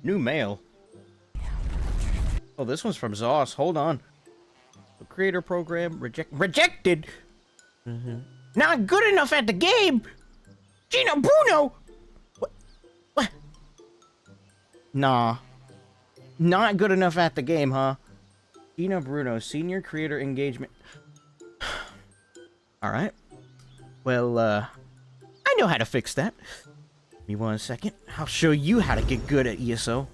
New mail. Oh, this one's from Zoss. Hold on. The creator program rejected. Not good enough at the game. Gina Bruno. What? Nah. Not good enough at the game, huh? Gina Bruno, senior creator engagement. All right. Well, I know how to fix that. Give me 1 second. I'll show you how to get good at ESO.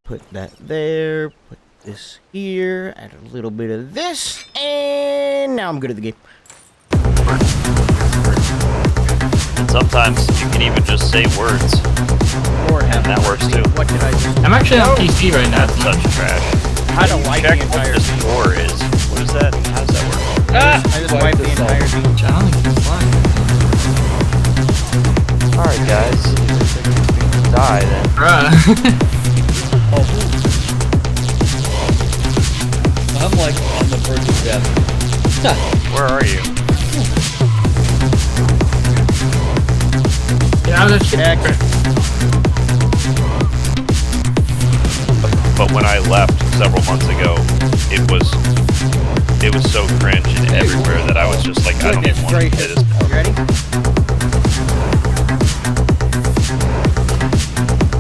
Put that there, put this here, add a little bit of this, and now I'm good at the game. And sometimes you can even just say words. Or have that works too. What did I do? I'm actually on PC right now. That's such trash. I don't like the Check what entire this team. door is. What is that? How does that work? Ah! I just wiped the entire team. I don't think it's fine. Alright guys. Die then. Bruh. I'm like on the verge of death. Where are you? Yeah, that's Check. But when I left several months ago, it was so cringe and everywhere that I was just like, I don't even want to play this. You ready?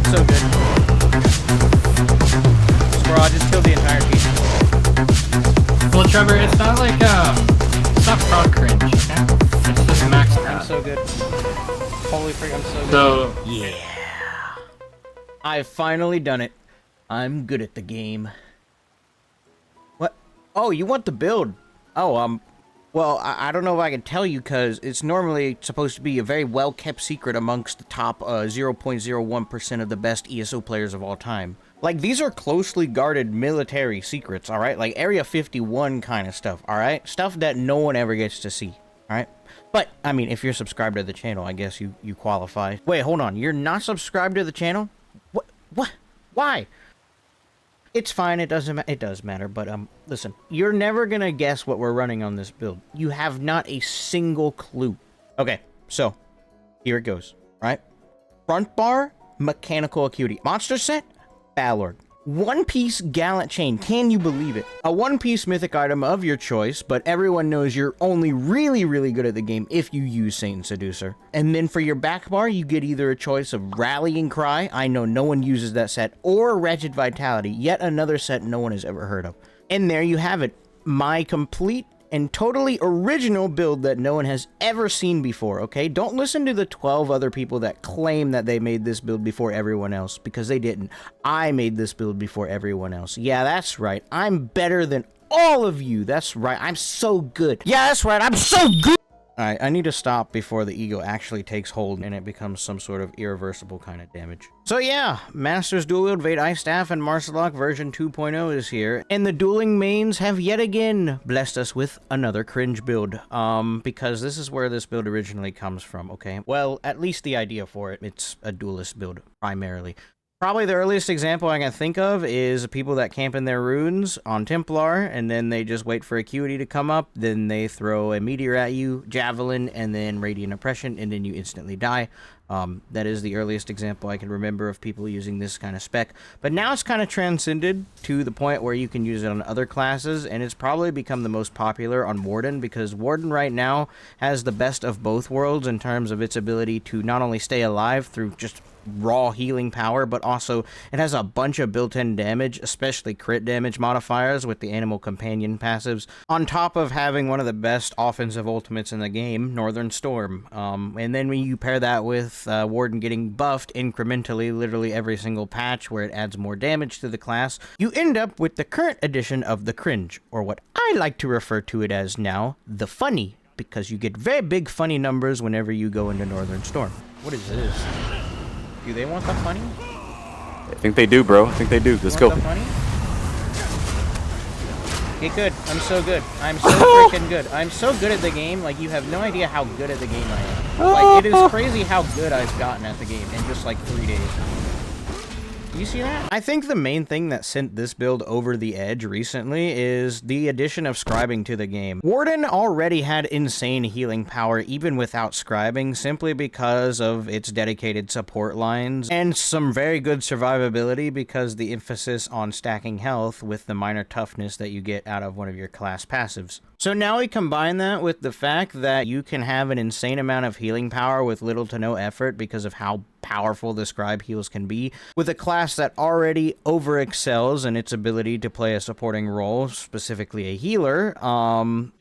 So good. Bro, I just killed the entire team. Well, Trevor, it's not like, it's not frog cringe, okay? It's just max I'm out. so good. Holy freak, I'm so good. So, Yeah. I've finally done it. I'm good at the game. What? Oh, you want the build? Oh, well, I don't know if I can tell you because it's normally supposed to be a very well-kept secret amongst the top 0.01% of the best ESO players of all time. Like, these are closely guarded military secrets, alright? Like, Area 51 kind of stuff, alright? Stuff that no one ever gets to see, alright? But, I mean, if you're subscribed to the channel, I guess you qualify. Wait, hold on. You're not subscribed to the channel? What? Why? It's fine, it does matter, but, listen. You're never gonna guess what we're running on this build. You have not a single clue. Okay, so, here it goes, right? Front bar, mechanical acuity. Monster set, Ballard. One Piece Gallant Chain, can you believe it? A One Piece mythic item of your choice, but everyone knows you're only really good at the game if you use Satan Seducer. And then for your back bar, you get either a choice of Rallying Cry, I know no one uses that set, or Wretched Vitality, yet another set no one has ever heard of. And there you have it, my complete and totally original build that no one has ever seen before, okay? Don't listen to the 12 other people that claim that they made this build before everyone else, because they didn't. I made this build before everyone else. Yeah, that's right. I'm better than all of you. That's right. I'm so good. Yeah, that's right. I'm so good. Alright, I need to stop before the ego actually takes hold and it becomes some sort of irreversible kind of damage. So yeah, Master's Dual Wield Vade Ice Staff and Marcelok version 2.0 is here, and the dueling mains have yet again blessed us with another cringe build, because this is where this build originally comes from, okay? Well, at least the idea for it, it's a duelist build, primarily. Probably the earliest example I can think of is people that camp in their runes on Templar, and then they just wait for Acuity to come up, then they throw a meteor at you, Javelin, and then Radiant Oppression, and then you instantly die. That is the earliest example I can remember of people using this kind of spec. But now it's kind of transcended to the point where you can use it on other classes, and it's probably become the most popular on Warden, because Warden right now has the best of both worlds in terms of its ability to not only stay alive through just raw healing power, but also it has a bunch of built-in damage, especially crit damage modifiers with the animal companion passives, on top of having one of the best offensive ultimates in the game, Northern Storm. And then when you pair that with Warden getting buffed incrementally literally every single patch where it adds more damage to the class, you end up with the current edition of the cringe, or what I like to refer to it as now, the funny, because you get very big funny numbers whenever you go into Northern Storm. What is this? Do they want the funny? I think they do, bro. I think they do. Let's go. The funny? Get good. I'm so good. I'm so freaking good. I'm so good at the game. Like, you have no idea how good at the game I am. Like, it is crazy how good I've gotten at the game in just like 3 days. You see that? I think the main thing that sent this build over the edge recently is the addition of scribing to the game. Warden already had insane healing power even without scribing, simply because of its dedicated support lines, and some very good survivability because the emphasis on stacking health with the minor toughness that you get out of one of your class passives. So now we combine that with the fact that you can have an insane amount of healing power with little to no effort because of how powerful the scribe heals can be, with a class that already over-excels in its ability to play a supporting role, specifically a healer.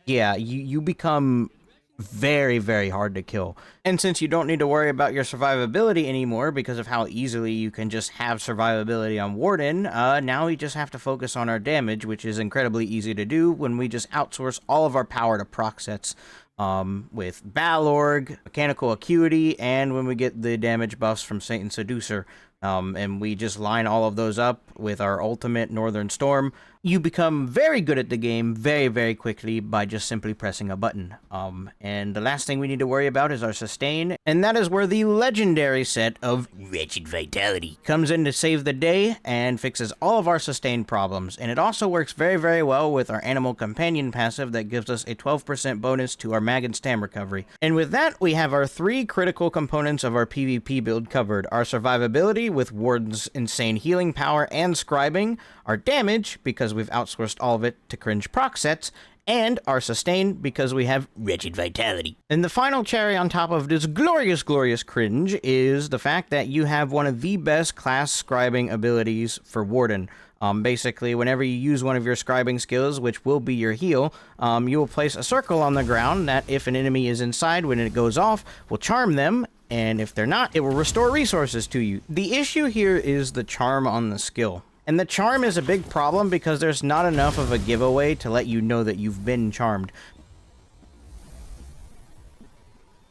Yeah, you become very, very hard to kill. And since you don't need to worry about your survivability anymore because of how easily you can just have survivability on Warden, now we just have to focus on our damage, which is incredibly easy to do when we just outsource all of our power to proc sets with Balorg, Mechanical Acuity, and when we get the damage buffs from Satan Seducer. And we just line all of those up with our ultimate Northern Storm. You become very good at the game very, very quickly by just simply pressing a button. And the last thing we need to worry about is our sustain, and that is where the legendary set of Wretched Vitality comes in to save the day and fixes all of our sustain problems. And it also works very, very well with our Animal Companion passive that gives us a 12% bonus to our Mag and Stam recovery. And with that, we have our 3 critical components of our PvP build covered: our survivability with Warden's insane healing power and scribing, our damage because we've outsourced all of it to cringe proc sets, and our sustain because we have Wretched Vitality. And the final cherry on top of this glorious, glorious cringe is the fact that you have one of the best class scribing abilities for Warden. Basically, whenever you use one of your scribing skills, which will be your heal, you will place a circle on the ground that, if an enemy is inside when it goes off, will charm them, and if they're not, it will restore resources to you. The issue here is the charm on the skill. And the charm is a big problem because there's not enough of a giveaway to let you know that you've been charmed.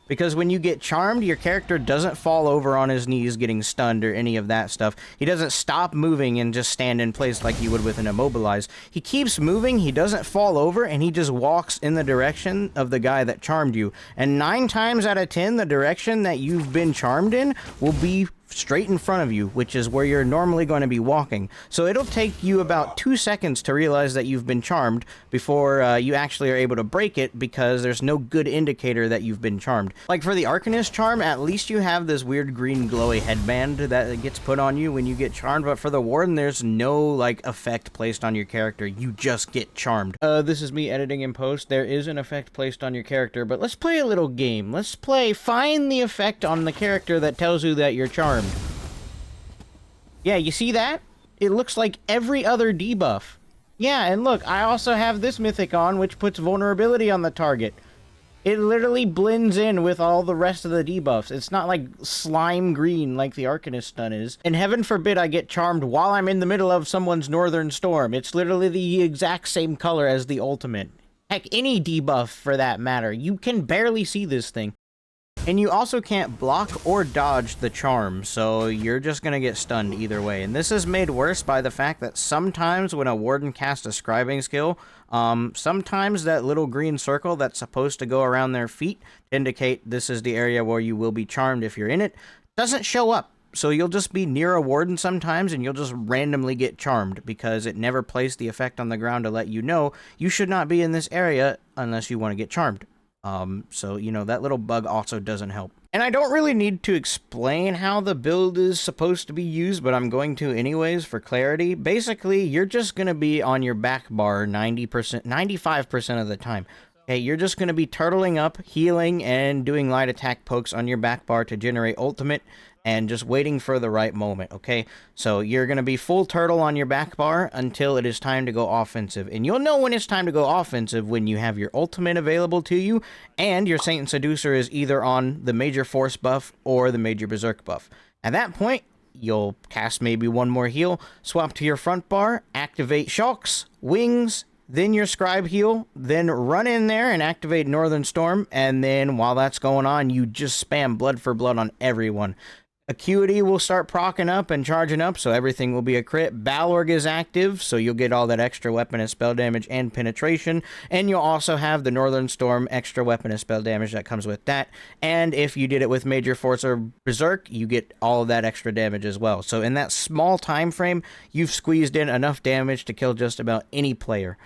Because when you get charmed, your character doesn't fall over on his knees getting stunned or any of that stuff. He doesn't stop moving and just stand in place like you would with an immobilize. He keeps moving, he doesn't fall over, and he just walks in the direction of the guy that charmed you. And 9 times out of 10, the direction that you've been charmed in will be straight in front of you, which is where you're normally going to be walking. So it'll take you about 2 seconds to realize that you've been charmed before you actually are able to break it, because there's no good indicator that you've been charmed. Like for the Arcanist charm, at least you have this weird green glowy headband that gets put on you when you get charmed, but for the Warden, there's no like effect placed on your character. You just get charmed. This is me editing in post. There is an effect placed on your character, but let's play a little game. Let's play find the effect on the character that tells you that you're charmed. Yeah, you see that? It looks like every other debuff. Yeah, and look, I also have this mythic on, which puts vulnerability on the target. It literally blends in with all the rest of the debuffs. It's not like slime green like the Arcanist stun is. And heaven forbid I get charmed while I'm in the middle of someone's Northern Storm. It's literally the exact same color as the ultimate. Heck, any debuff for that matter. You can barely see this thing. And you also can't block or dodge the charm, so you're just gonna get stunned either way. And this is made worse by the fact that sometimes when a Warden casts a scribing skill, sometimes that little green circle that's supposed to go around their feet to indicate this is the area where you will be charmed if you're in it, doesn't show up. So you'll just be near a Warden sometimes and you'll just randomly get charmed because it never placed the effect on the ground to let you know you should not be in this area unless you want to get charmed. So, you know, that little bug also doesn't help. And I don't really need to explain how the build is supposed to be used, but I'm going to anyways for clarity. Basically, you're just going to be on your back bar 90%, 95% of the time. Okay, you're just going to be turtling up, healing, and doing light attack pokes on your back bar to generate ultimate, and just waiting for the right moment, okay? So you're going to be full turtle on your back bar until it is time to go offensive. And you'll know when it's time to go offensive when you have your ultimate available to you, and your Satan Seducer is either on the Major Force buff or the Major Berserk buff. At that point, you'll cast maybe one more heal, swap to your front bar, activate Shulks, Wings, then your Scribe heal, then run in there and activate Northern Storm, and then while that's going on, you just spam blood for blood on everyone. Acuity will start procking up and charging up, so everything will be a crit. Balorg is active, so you'll get all that extra weapon and spell damage and penetration. And you'll also have the Northern Storm extra weapon and spell damage that comes with that. And if you did it with Major Force or Berserk, you get all of that extra damage as well. So in that small time frame, you've squeezed in enough damage to kill just about any player.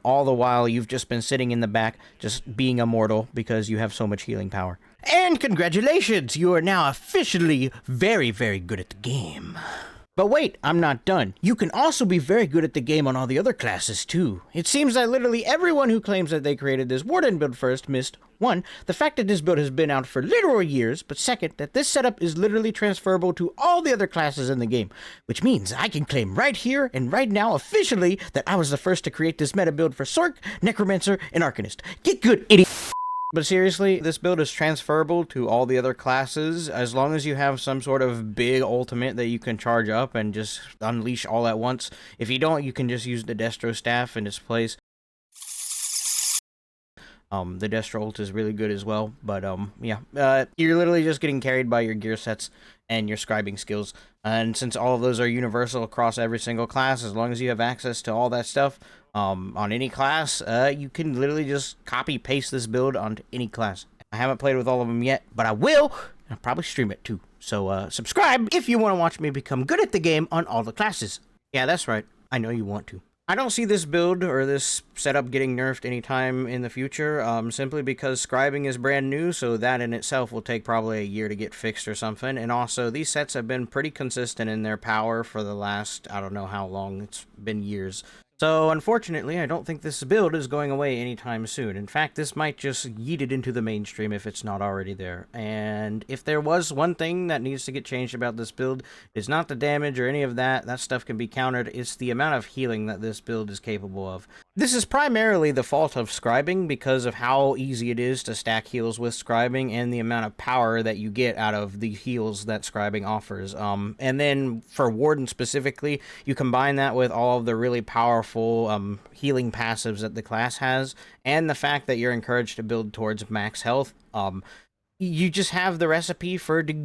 All the while, you've just been sitting in the back, just being immortal because you have so much healing power. And congratulations, you are now officially very, very good at the game. But wait, I'm not done. You can also be very good at the game on all the other classes too. It seems that literally everyone who claims that they created this Warden build first missed, 1, the fact that this build has been out for literal years, but 2nd, that this setup is literally transferable to all the other classes in the game, which means I can claim right here and right now officially that I was the first to create this meta build for Sorc, Necromancer, and Arcanist. Get good, idiot! But seriously, this build is transferable to all the other classes as long as you have some sort of big ultimate that you can charge up and just unleash all at once. If you don't, you can just use the Destro staff in its place. The Destro ult is really good as well, but yeah, you're literally just getting carried by your gear sets and your scribing skills. And since all of those are universal across every single class, as long as you have access to all that stuff, on any class, you can literally just copy paste this build onto any class. I haven't played with all of them yet, but I will. I'll probably stream it too. So subscribe if you want to watch me become good at the game on all the classes. Yeah, that's right. I know you want to. I don't see this build or this setup getting nerfed anytime in the future, simply because scribing is brand new, so that in itself will take probably a year to get fixed or something. And also, these sets have been pretty consistent in their power for the last, I don't know how long, it's been years. So, unfortunately, I don't think this build is going away anytime soon. In fact, this might just yeet it into the mainstream if it's not already there. And if there was one thing that needs to get changed about this build, it's not the damage or any of that. That stuff can be countered. It's the amount of healing that this build is capable of. This is primarily the fault of scribing because of how easy it is to stack heals with scribing and the amount of power that you get out of the heals that scribing offers. And then for Warden specifically, you combine that with all of the really powerful healing passives that the class has, and the fact that you're encouraged to build towards max health. You just have the recipe for the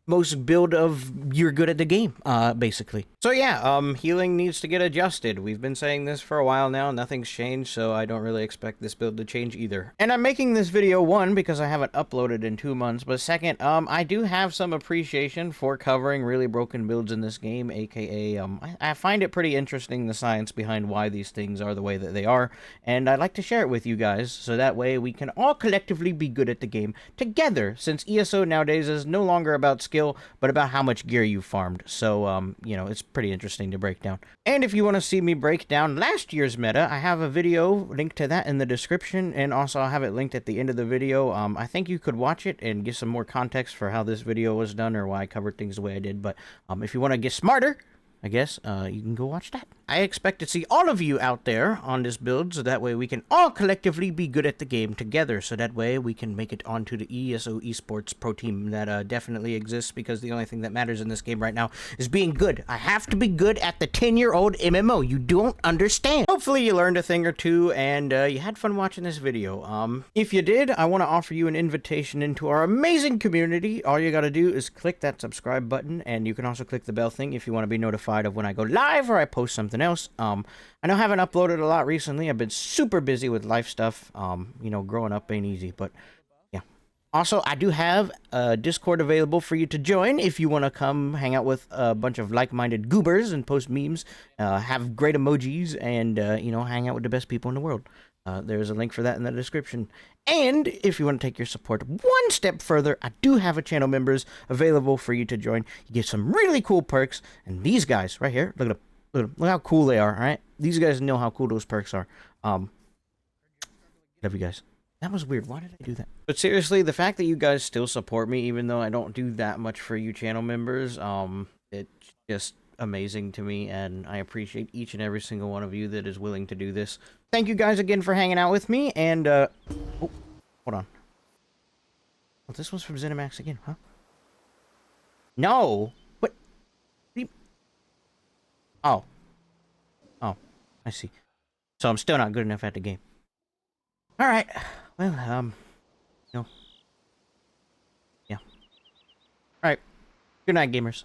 most build of you're good at the game, basically. So yeah, healing needs to get adjusted. We've been saying this for a while now, nothing's changed, so I don't really expect this build to change either. And I'm making this video, 1, because I haven't uploaded in 2 months, but 2nd, I do have some appreciation for covering really broken builds in this game, aka, I find it pretty interesting, the science behind why these things are the way that they are, and I'd like to share it with you guys, so that way we can all collectively be good at the game together, since ESO nowadays is no longer about skill, but about how much gear you farmed. So, you know, it's pretty interesting to break down. And if you want to see me break down last year's meta, I have a video linked to that in the description, and also I'll have it linked at the end of the video. I think you could watch it and get some more context for how this video was done or why I covered things the way I did. But if you want to get smarter, I guess, you can go watch that. I expect to see all of you out there on this build, so that way we can all collectively be good at the game together, so that way we can make it onto the ESO Esports Pro Team that definitely exists, because the only thing that matters in this game right now is being good. I have to be good at the 10-year-old MMO. You don't understand. Hopefully you learned a thing or two, and you had fun watching this video. If you did, I want to offer you an invitation into our amazing community. All you gotta do is click that subscribe button, and you can also click the bell thing if you want to be notified of when I go live or I post something else. I know I haven't uploaded a lot recently. I've been super busy with life stuff. You know, growing up ain't easy, but yeah. Also, I do have a Discord available for you to join if you want to come hang out with a bunch of like-minded goobers and post memes, have great emojis, and, you know, hang out with the best people in the world. There's a link for that in the description. And if you want to take your support one step further, I do have a channel members available for you to join. You get some really cool perks, and these guys right here, look at them. Look how cool they are, alright? These guys know how cool those perks are. Love you guys. That was weird. Why did I do that? But seriously, the fact that you guys still support me, even though I don't do that much for you channel members, it's just amazing to me, and I appreciate each and every single one of you that is willing to do this. Thank you guys again for hanging out with me, and, oh, hold on. Well, this was from ZeniMax again, huh? No! What? Oh. Oh, I see. So I'm still not good enough at the game. Alright. Well, no. Yeah. Alright. Good night, gamers.